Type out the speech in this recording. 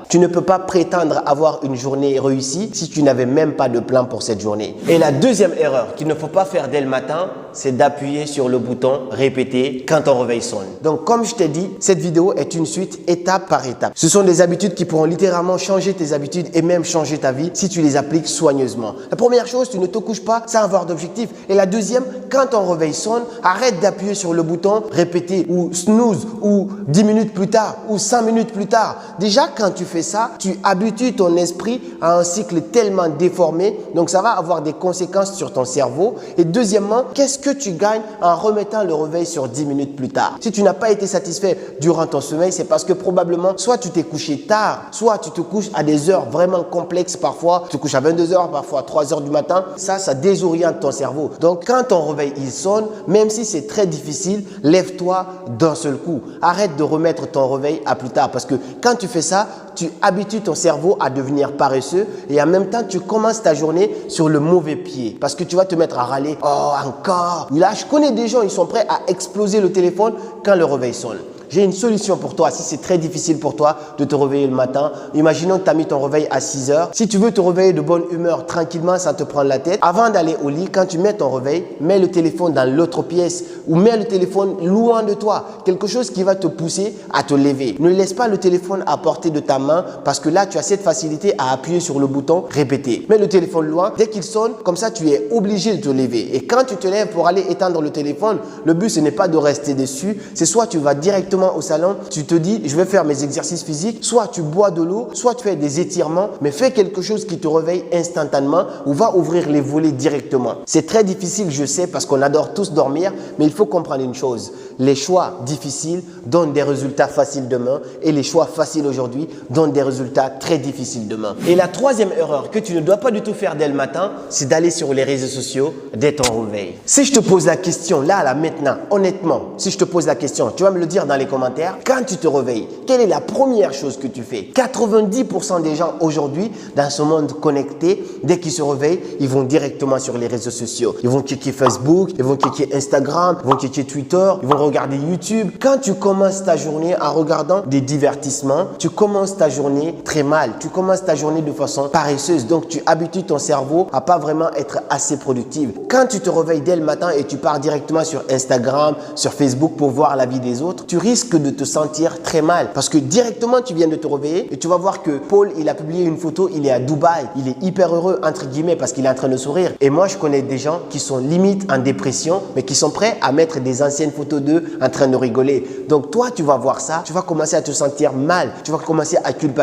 Tu ne peux pas prétendre avoir une journée réussie si tu n'avais même pas de plan pour cette journée. Et la deuxième erreur qu'il ne faut pas faire dès le matin, c'est d'appuyer sur le bouton répéter quand ton réveil sonne. Donc comme je t'ai dit, cette vidéo est une suite étape par étape. Ce sont des habitudes qui pourront littéralement changer tes habitudes et même changer ta vie si tu les appliques soigneusement. La première chose, tu ne te couches pas sans avoir d'objectif. Et la deuxième, quand ton réveil sonne, arrête d'appuyer sur le bouton répéter ou snooze ou 10 minutes plus tard ou 5 minutes plus tard. Déjà, quand tu fais ça, tu habitues ton esprit à un cycle tellement déformé, donc ça va avoir des conséquences sur ton cerveau. Et deuxièmement, qu'est-ce que tu gagnes en remettant le réveil sur 10 minutes plus tard? Si tu n'as pas été satisfait durant ton sommeil, c'est parce que probablement soit tu t'es couché tard, soit tu te couches à des heures vraiment complexes parfois. Tu te couches à 22 h, parfois à 3 h du matin. Ça désoriente ton cerveau. Donc quand ton réveil il sonne, même si c'est très difficile, lève-toi d'un seul coup. Arrête de remettre ton réveil à plus tard parce que quand tu fais ça, tu habitues ton cerveau à devenir paresseux et en même temps, tu commences ta journée sur le mauvais pied parce que tu vas te mettre à râler. Oh, encore. Là, je connais des gens, ils sont prêts à exploser le téléphone quand le réveil sonne. J'ai une solution pour toi si c'est très difficile pour toi de te réveiller le matin. Imaginons que tu as mis ton réveil à 6 h. Si tu veux te réveiller de bonne humeur tranquillement sans te prendre la tête, avant d'aller au lit, quand tu mets ton réveil, mets le téléphone dans l'autre pièce ou mets le téléphone loin de toi. Quelque chose qui va te pousser à te lever. Ne laisse pas le téléphone à portée de ta main parce que là, tu as cette facilité à appuyer sur le bouton répéter. Mets le téléphone loin. Dès qu'il sonne, comme ça, tu es obligé de te lever. Et quand tu te lèves pour aller éteindre le téléphone, le but, ce n'est pas de rester dessus. C'est soit tu vas directement au salon, tu te dis je vais faire mes exercices physiques, soit tu bois de l'eau, soit tu fais des étirements, mais fais quelque chose qui te réveille instantanément ou va ouvrir les volets directement. C'est très difficile, je sais, parce qu'on adore tous dormir, mais il faut comprendre une chose, les choix difficiles donnent des résultats faciles demain et les choix faciles aujourd'hui donnent des résultats très difficiles demain. Et la troisième erreur que tu ne dois pas du tout faire dès le matin, c'est d'aller sur les réseaux sociaux dès ton réveil. Si je te pose la question là maintenant, honnêtement, si je te pose la question, tu vas me le dire dans les commentaires, quand tu te réveilles, quelle est la première chose que tu fais? 90% des gens aujourd'hui, dans ce monde connecté, dès qu'ils se réveillent, ils vont directement sur les réseaux sociaux. Ils vont checker Facebook, ils vont checker Instagram, ils vont checker Twitter, ils vont regarder YouTube. Quand tu commences ta journée en regardant des divertissements, tu commences ta journée très mal. Tu commences ta journée de façon paresseuse. Donc, tu habitues ton cerveau à pas vraiment être assez productif. Quand tu te réveilles dès le matin et tu pars directement sur Instagram, sur Facebook pour voir la vie des autres, tu risques de te sentir très mal parce que directement tu viens de te réveiller et tu vas voir que Paul, il a publié une photo, il est à Dubaï, il est hyper heureux entre guillemets parce qu'il est en train de sourire. Et moi, je connais des gens qui sont limite en dépression mais qui sont prêts à mettre des anciennes photos d'eux en train de rigoler. Donc toi, tu vas voir ça, tu vas commencer à te sentir mal, tu vas commencer à culpabiliser.